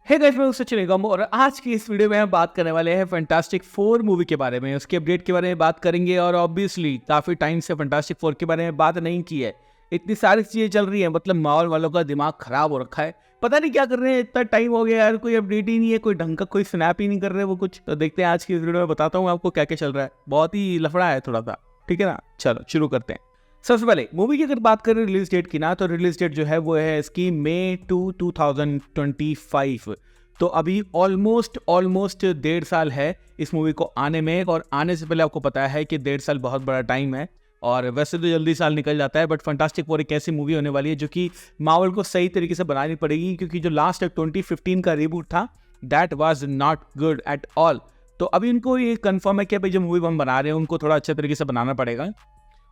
Hey guys, मैं सचिन निगम और आज की इस वीडियो में हम बात करने वाले हैं फैंटास्टिक फोर मूवी के बारे में, उसके अपडेट के बारे में बात करेंगे। और ऑब्वियसली काफी टाइम से फैंटास्टिक फोर के बारे में बात नहीं की है। इतनी सारी चीजें चल रही हैं, मतलब माहौल वालों का दिमाग खराब हो रखा है। पता नहीं क्या कर रहे हैं, इतना टाइम हो गया यार, कोई अपडेट ही नहीं है, कोई ढंग का कोई स्नैप ही नहीं कर रहे वो कुछ। तो देखते हैं आज की इस वीडियो में, बताता हूँ आपको क्या क्या चल रहा है। बहुत ही लफड़ा है थोड़ा सा, ठीक है ना। चलो शुरू करते हैं। सबसे पहले मूवी की अगर बात करें रिलीज डेट की ना, तो रिलीज डेट जो है वो है इसकी मई 2025। तो अभी ऑलमोस्ट 1.5 साल है इस मूवी को आने में। और आने से पहले आपको पता है कि 1.5 साल बहुत बड़ा टाइम है, और वैसे तो जल्दी साल निकल जाता है। बट फैंटास्टिक फोर एक ऐसी मूवी होने वाली है जो कि मार्वल को सही तरीके से बनानी पड़ेगी, क्योंकि जो लास्ट 2015 का रिबूट था that was not good at all. तो अभी उनको ये कंफर्म है कि भाई जो मूवी हम बना रहे हैं उनको थोड़ा अच्छे तरीके से बनाना पड़ेगा,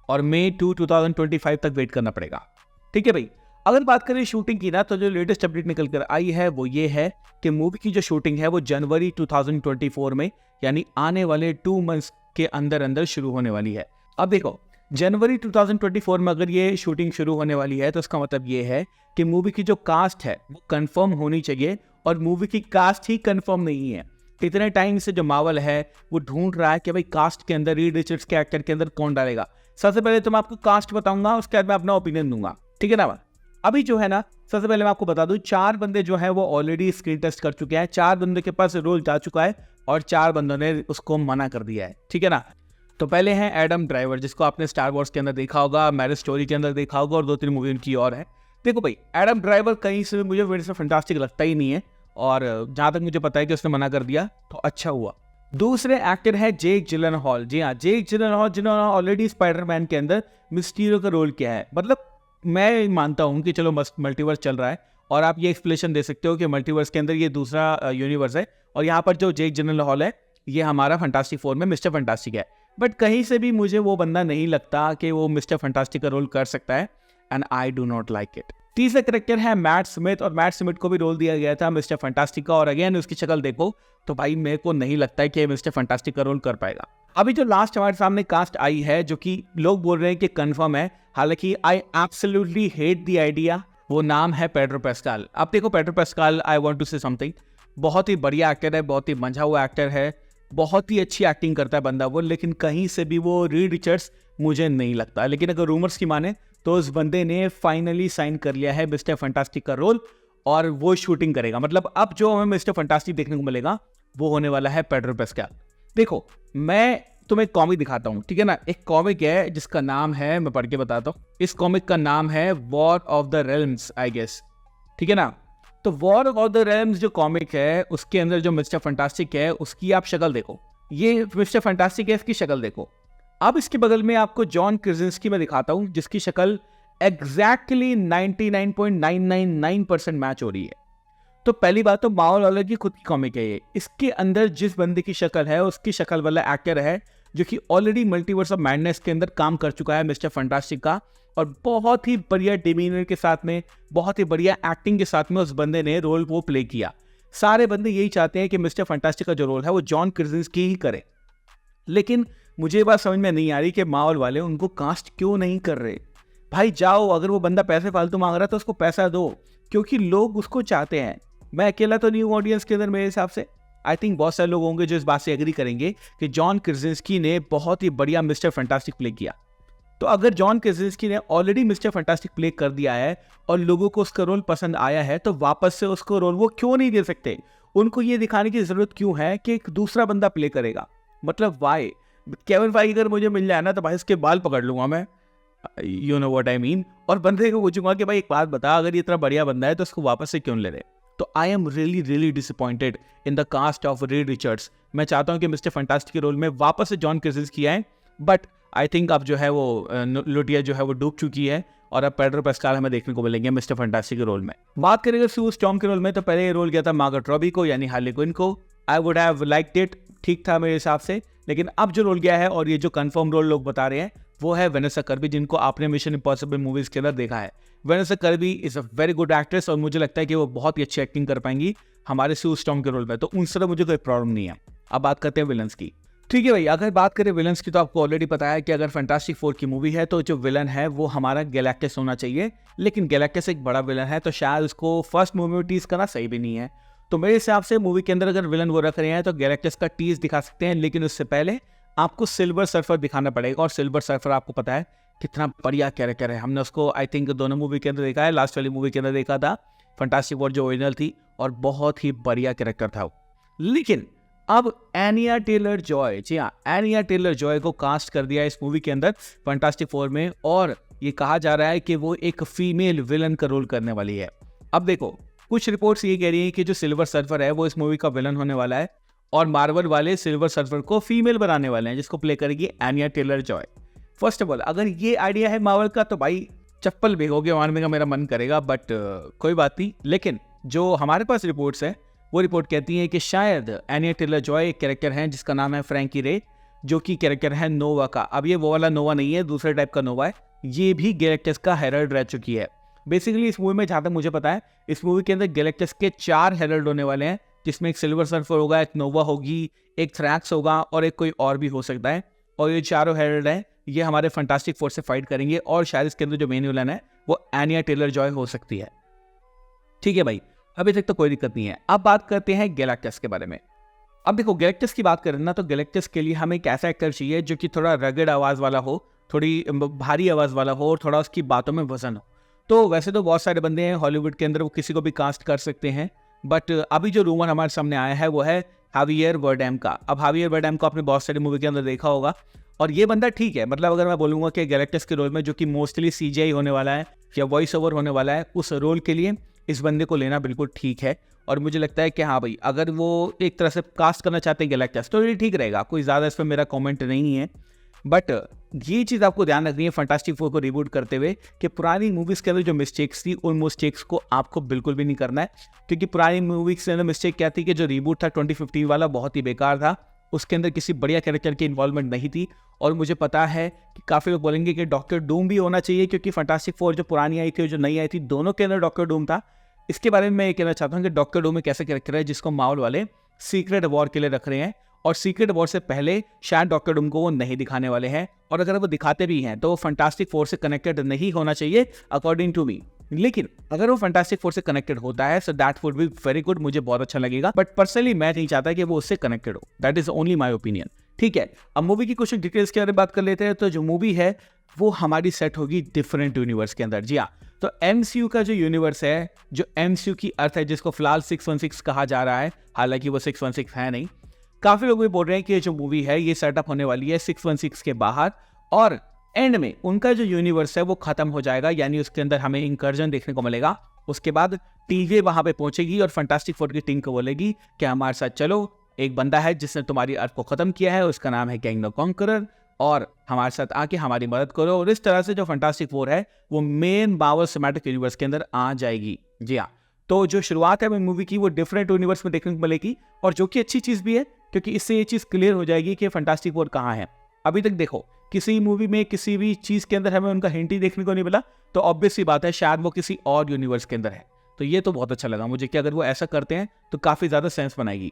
और मई 2025 तक वेट करना पड़ेगा। ठीक है भाई। अगर बात करें शूटिंग की ना, तो जो लेटेस्ट अपडेट निकल कर आई है वो ये है कि मूवी की जो शूटिंग है वो जनवरी 2024 में, यानी आने वाले 2 मंथ्स के अंदर अंदर शुरू होने वाली है। अब देखो, जनवरी 2024 में अगर ये शूटिंग शुरू होने वाली है तो इसका मतलब ये है कि मूवी की जो कास्ट है वो कंफर्म होनी चाहिए, और मूवी की कास्ट ही कंफर्म नहीं है। इतने टाइम से जो मार्वल है वो ढूंढ रहा है कि भाई कास्ट के अंदर रीड रिचर्ड्स के एक्टर के अंदर कौन डालेगा। सबसे पहले तो मैं आपको कास्ट बताऊंगा, उसके बाद मैं अपना ओपिनियन दूंगा, ठीक है ना। अभी जो है ना, सबसे पहले मैं आपको बता दूं, 4 बंदे जो हैं वो ऑलरेडी स्क्रीन टेस्ट कर चुके हैं। 4 बंदों के पास रोल जा चुका है और 4 बंदों ने उसको मना कर दिया है, ठीक है ना। तो पहले हैं एडम ड्राइवर, जिसको आपने स्टार वॉर्स के अंदर देखा होगा, मैरिज स्टोरी के अंदर देखा होगा, और 2-3 मूवी उनकी और है। देखो भाई, एडम ड्राइवर कहीं से मुझे मेरे से फैंटास्टिक लगता ही नहीं है, और जहां तक मुझे पता है कि उसने मना कर दिया तो अच्छा हुआ। दूसरे एक्टर है जेक जिलेनहॉल। जी हाँ, जेक जिलेनहॉल, जिन्होंने ऑलरेडी स्पाइडरमैन के अंदर मिस्टीरियो का रोल किया है। मतलब मैं मानता हूँ कि चलो मल्टीवर्स चल रहा है, और आप ये एक्सप्लेनेशन दे सकते हो कि मल्टीवर्स के अंदर ये दूसरा यूनिवर्स है, और यहाँ पर जो जेक जिलेनहॉल है ये हमारा फैंटास्टिक फोर में मिस्टर फैंटास्टिक है। बट कहीं से भी मुझे वो बंदा नहीं लगता कि वो मिस्टर फैंटास्टिक का रोल कर सकता है, and I do not like it. तीसरा कैरेक्टर है मैट स्मिथ, और मैट स्मिथ को भी रोल दिया गया था मिस्टर फैंटास्टिक का, और अगेन उसकी शक्ल देखो तो भाई मेरे को नहीं लगता है कि मिस्टर फैंटास्टिक का रोल कर पाएगा। अभी जो लास्ट हमारे सामने कास्ट आई है, जो कि लोग बोल रहे हैं कि कंफर्म है, हालांकि I absolutely hate the idea, वो नाम है पेड्रो पास्कल। अब देखो, Pedro Pascal, I want to say something, बहुत ही बढ़िया एक्टर है, बहुत ही मंझा हुआ एक्टर है, बहुत ही अच्छी एक्टिंग करता है बंदा वो, लेकिन कहीं से भी वो रीड रिचर्ड्स मुझे नहीं लगता। लेकिन अगर रूमर्स की माने तो उस बंदे ने फाइनली साइन कर लिया है मिस्टर फैंटास्टिक का रोल, और वो शूटिंग करेगा। मतलब अब जो हमें मिस्टर फैंटास्टिक देखने को मिलेगा वो होने वाला है पेड्रो पास्कल। देखो, मैं तुम्हें एक कॉमिक दिखाता हूँ, ठीक है ना। एक कॉमिक है जिसका नाम है, मैं पढ़ के बताता हूँ, इस कॉमिक का नाम है War of the Realms, I guess, ठीक है ना। तो वॉर ऑफ द रेल्म्स जो कॉमिक है उसके अंदर जो मिस्टर फैंटास्टिक है उसकी आप शक्ल देखो, ये मिस्टर फैंटास्टिक है, इसकी शक्ल देखो। अब इसके बगल में आपको जॉन क्रासिंस्की मैं दिखाता हूं, जिसकी शक्ल एग्जैक्टली 99.999% मैच हो रही है। तो पहली बात तो मार्वल वाले की खुद की कॉमिक है ये, इसके अंदर जिस बंदे की शक्ल है उसकी शक्ल वाला एक्टर है जो कि ऑलरेडी मल्टीवर्स ऑफ मैडनेस के अंदर काम कर चुका है मिस्टर फैंटास्टिक का, और बहुत ही बढ़िया डिमीनर के साथ में, बहुत ही बढ़िया एक्टिंग के साथ में उस बंदे ने रोल वो प्ले किया। सारे बंदे यही चाहते हैं कि मिस्टर फैंटास्टिक का जो रोल है वो जॉन क्रासिंस्की ही करे, लेकिन मुझे ये बात समझ में नहीं आ रही कि मार्वल वाले उनको कास्ट क्यों नहीं कर रहे। भाई जाओ, अगर वो बंदा पैसे फालतू मांग रहा है तो उसको पैसा दो, क्योंकि लोग उसको चाहते हैं। मैं अकेला तो नहीं हूँ ऑडियंस के अंदर, मेरे हिसाब से आई थिंक बहुत सारे लोग होंगे जो इस बात से एग्री करेंगे कि जॉन क्रासिंस्की ने बहुत ही बढ़िया मिस्टर फैंटास्टिक प्ले किया। तो अगर जॉन क्रासिंस्की ने ऑलरेडी मिस्टर फैंटास्टिक प्ले कर दिया है और लोगों को उसका रोल पसंद आया है, तो वापस से उसको रोल वो क्यों नहीं दे सकते। उनको ये दिखाने की जरूरत क्यों है कि एक दूसरा बंदा प्ले करेगा। मतलब वाई केविन फाइगी अगर मुझे मिल जाए ना तो भाई इसके बाल पकड़ लूंगा मैं, you know what I mean, और बंदे को पूछूंगा कि भाई एक बात बता, अगर ये इतना बढ़िया बंदा है तो उसको वापस से क्यों ले रहे। तो I am really disappointed in the cast of Reed Richards. मैं चाहता हूं कि मिस्टर फैंटास्टिक के रोल में वापस से जॉन क्रासिंस्की आए, बट आई थिंक अब जो है वो लुटिया जो है वो डूब चुकी है, और अब पेड्रो पास्कल हमें देखने को मिलेंगे मिस्टर फैंटास्टिक के रोल में। बात करेंगे सू स्टॉर्म के रोल में, तो पहले ये रोल गया था मार्गरेट रॉबी को, यानी हार्ली क्विन को। I would have liked it, ठीक था मेरे हिसाब से। लेकिन अब जो रोल गया है, और ये जो कंफर्म रोल लोग बता रहे हैं, वो है वेनेसा कर्बी, जिनको आपने मिशन इम्पॉसिबल मूवीज के अंदर देखा है। Vanessa Kirby is a very good actress, और मुझे लगता है कि वो बहुत ही अच्छी एक्टिंग कर पाएंगी हमारे सू स्टॉर्म के रोल में, तो उनसे तो मुझे कोई प्रॉब्लम नहीं है। अब बात करते हैं विलन्स की। ठीक है भाई, अगर बात करें विलन्स की, तो आपको ऑलरेडी पता है कि अगर फैंटास्टिक फोर की मूवी है तो जो विलन है वो हमारा गैलेक्टस होना चाहिए, लेकिन गैलेक्टस एक बड़ा विलन है, तो शायद उसको फर्स्ट मूवी में टीज करना सही भी नहीं है। तो मेरे हिसाब से मूवी के अंदर अगर विलन वो रख रहे हैं तो गैलेक्टस का टीज दिखा सकते हैं, लेकिन उससे पहले आपको सिल्वर सर्फर दिखाना पड़ेगा। और सिल्वर सर्फर आपको पता है कितना बढ़िया कैरेक्टर है, हमने उसको आई थिंक दोनों मूवी के अंदर देखा है, लास्ट वाली मूवी के अंदर देखा था फैंटास्टिक फोर जो ओरिजिनल थी, और बहुत ही बढ़िया कैरेक्टर था वो। लेकिन अब एनिया टेलर जॉय, जी हाँ, एनिया टेलर जॉय को कास्ट कर दिया इस मूवी के अंदर फैंटास्टिक फोर में, और ये कहा जा रहा है कि वो एक फीमेल विलन का रोल करने वाली है। अब देखो, कुछ रिपोर्ट्स ये कह रही हैं कि जो सिल्वर सर्फर है वो इस मूवी का विलन होने वाला है, और मार्वल वाले सिल्वर सर्फर को फीमेल बनाने वाले हैं, जिसको प्ले करेगी Anya Taylor Joy. First of all, अगर ये आइडिया है मार्वल का तो भाई चप्पल भिगोगे मारने का मेरा मन करेगा, बट कोई बात नहीं। लेकिन जो हमारे पास रिपोर्ट्स है वो रिपोर्ट कहती है कि शायद एनिया टेलर जॉय एक कैरेक्टर है जिसका नाम है फ्रैंकी रे, जो कि कैरेक्टर है नोवा का। अब ये वो वाला नोवा नहीं है, दूसरे टाइप का नोवा है, ये भी गैलेक्टस का हेरल्ड रह चुकी है। बेसिकली इस मूवी में जहाँ तक मुझे पता है, इस मूवी के अंदर गैलेक्टस के 4 हेरल्ड होने वाले हैं, जिसमें एक सिल्वर सर्फर होगा, एक नोवा होगी, एक थ्रैक्स होगा और एक कोई और भी हो सकता है। और ये चारों हेरल्ड हैं, ये हमारे फैंटास्टिक फोर से फाइट करेंगे, और शायद इसके अंदर जो मेन विलन है वो एनिया टेलर जॉय हो सकती है। ठीक है भाई, अभी तक तो कोई दिक्कत नहीं है। अब बात करते हैं गैलेक्टस के बारे में। अब देखो, गैलेक्टस की बात करें ना, तो गैलेक्टस के लिए हमें एक ऐसा एक्टर चाहिए जो कि थोड़ा रगड़ आवाज वाला हो, थोड़ी भारी आवाज वाला हो, और थोड़ा उसकी बातों में वजन हो। तो वैसे तो बहुत सारे बंदे हैं हॉलीवुड के अंदर, वो किसी को भी कास्ट कर सकते हैं, बट अभी जो रूमर हमारे सामने आया है वो है हावियर बारडेम का। अब हावियर बारडेम को आपने बहुत सारी मूवी के अंदर देखा होगा, और ये बंदा ठीक है, मतलब अगर मैं बोलूँगा कि गैलेक्टस के रोल में, जो कि मोस्टली CGI होने वाला है या वॉइस ओवर होने वाला है, उस रोल के लिए इस बंदे को लेना बिल्कुल ठीक है। और मुझे लगता है कि हाँ भाई, अगर वो एक तरह से कास्ट करना चाहते हैं गैलेक्टस तो ये ठीक रहेगा, कोई ज़्यादा इस पर मेरा कॉमेंट नहीं है। बट ये चीज़ आपको ध्यान रखनी है फैंटास्टिक फोर को रिबूट करते हुए कि पुरानी मूवीज़ के अंदर जो मिस्टेक्स थी उन मिस्टेक्स को आपको बिल्कुल भी नहीं करना है, क्योंकि पुरानी मूवीज़ के अंदर मिस्टेक क्या थी कि जो रिबूट था 2015 वाला बहुत ही बेकार था, उसके अंदर किसी बढ़िया कैरेक्टर की इन्वॉल्वमेंट नहीं थी। और मुझे पता है कि काफ़ी लोग बोलेंगे कि डॉक्टर डूम भी होना चाहिए, क्योंकि फैंटास्टिक फोर जो पुरानी आई थी और जो नई आई थी, दोनों के अंदर डॉक्टर डूम था। इसके बारे में मैं ये कहना चाहता हूँ कि डॉक्टर डूम एक ऐसा कैरेक्टर है जिसको मार्वल वाले सीक्रेट वॉर के लिए रख रहे हैं, और सीक्रेट वॉर से पहले शायद डॉक्टर डूम को वो नहीं दिखाने वाले हैं, और अगर वो दिखाते भी हैं तो वो फैंटास्टिक फोर से कनेक्टेड नहीं होना चाहिए अकॉर्डिंग टू मी। लेकिन अगर वो फैंटास्टिक फोर से कनेक्टेड होता है so that would be very good, मुझे बहुत अच्छा लगेगा, बट पर्सनली मैं नहीं चाहता कि वो उससे कनेक्टेड हो। That is only my opinion. ठीक है, अब मूवी की कुछ डिटेल्स के बारे में बात कर लेते हैं। तो जो मूवी है वो हमारी सेट होगी डिफरेंट यूनिवर्स के अंदर। जी हाँ, तो MCU का जो यूनिवर्स है, जो MCU की अर्थ है, जिसको फिलहाल 616 कहा जा रहा है, हालांकि वो 616 है नहीं। काफी लोग भी बोल रहे हैं कि जो मूवी है ये सेटअप होने वाली है 616 के बाहर, और एंड में उनका जो यूनिवर्स है वो खत्म हो जाएगा, यानी उसके अंदर हमें इंकर्जन देखने को मिलेगा। उसके बाद टीवी वहां पे पहुंचेगी और फैंटास्टिक फोर की टीम को बोलेगी कि हमारे साथ चलो, एक बंदा है जिसने तुम्हारी अर्थ को खत्म किया है, उसका नाम है कैंग द कॉन्करर, और हमारे साथ आके हमारी मदद करो। और इस तरह से जो फैंटास्टिक फोर है वो मेन मार्वल सिनेमैटिक यूनिवर्स के अंदर आ जाएगी। जी हाँ, तो जो शुरुआत है मूवी की वो डिफरेंट यूनिवर्स में देखने को मिलेगी, और जो कि अच्छी चीज़ भी है, क्योंकि इससे ये चीज़ क्लियर हो जाएगी कि फैंटास्टिक फोर कहाँ है। अभी तक देखो, किसी मूवी में किसी भी चीज़ के अंदर हमें उनका हिंट ही देखने को नहीं मिला, तो ऑब्वियस सी बात है शायद वो किसी और यूनिवर्स के अंदर है। तो ये तो बहुत अच्छा लगा मुझे कि अगर वो ऐसा करते हैं तो काफ़ी ज़्यादा सेंस बनाएगी।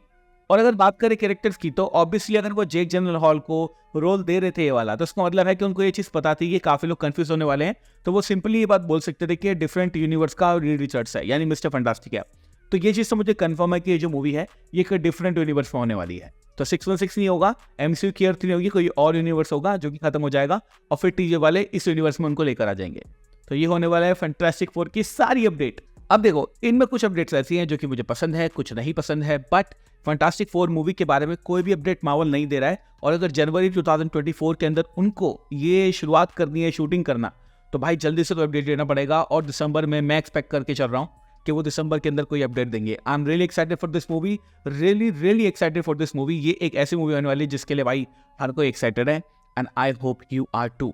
और अगर बात करें कैरेक्टर्स की, तो ऑब्वियसली अगर वो जेक जिलेनहॉल को रोल दे रहे थे ये वाला, तो उसका मतलब है कि उनको ये चीज़ पता थी कि काफ़ी लोग कंफ्यूज होने वाले हैं, तो वो सिंपली ये बात बोल सकते थे कि डिफरेंट यूनिवर्स का रीड रिचर्ड्स है, यानी मिस्टर फैंटास्टिक है। तो ये चीज़ तो मुझे कंफर्म है कि ये जो मूवी है ये एक डिफरेंट यूनिवर्स में होने वाली है। तो 616 नहीं होगा, MCU की अर्थ नहीं होगी, कोई और यूनिवर्स होगा जो कि खत्म हो जाएगा, और फिर टीजे वाले इस यूनिवर्स में उनको लेकर आ जाएंगे। तो ये होने वाला है फैंटास्टिक फोर की सारी अपडेट। अब देखो, इनमें कुछ अपडेट्स ऐसी हैं जो कि मुझे पसंद है, कुछ नहीं पसंद है, बट फैंटास्टिक फोर मूवी के बारे में कोई भी अपडेट मार्वल नहीं दे रहा है। और अगर जनवरी 2024 के अंदर उनको ये शुरुआत करनी है शूटिंग करना, तो भाई जल्दी से तो अपडेट देना पड़ेगा। और दिसंबर में मैं एक्सपेक्ट करके चल रहा हूँ कि वो दिसंबर के अंदर कोई अपडेट देंगे। आई am really excited for this movie, really excited for this movie. ये एक ऐसी मूवी होने वाली है जिसके लिए भाई हर कोई एक्साइटेड है, and I hope you are too.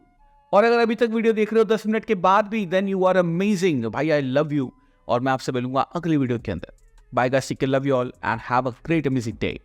और अगर अभी तक वीडियो देख रहे हो 10 मिनट के बाद भी, देन यू आर अमेजिंग भाई, आई लव यू। और मैं आपसे मिलूंगा अगली वीडियो के अंदर। Bye guys, take care, love you all and have a great amazing day.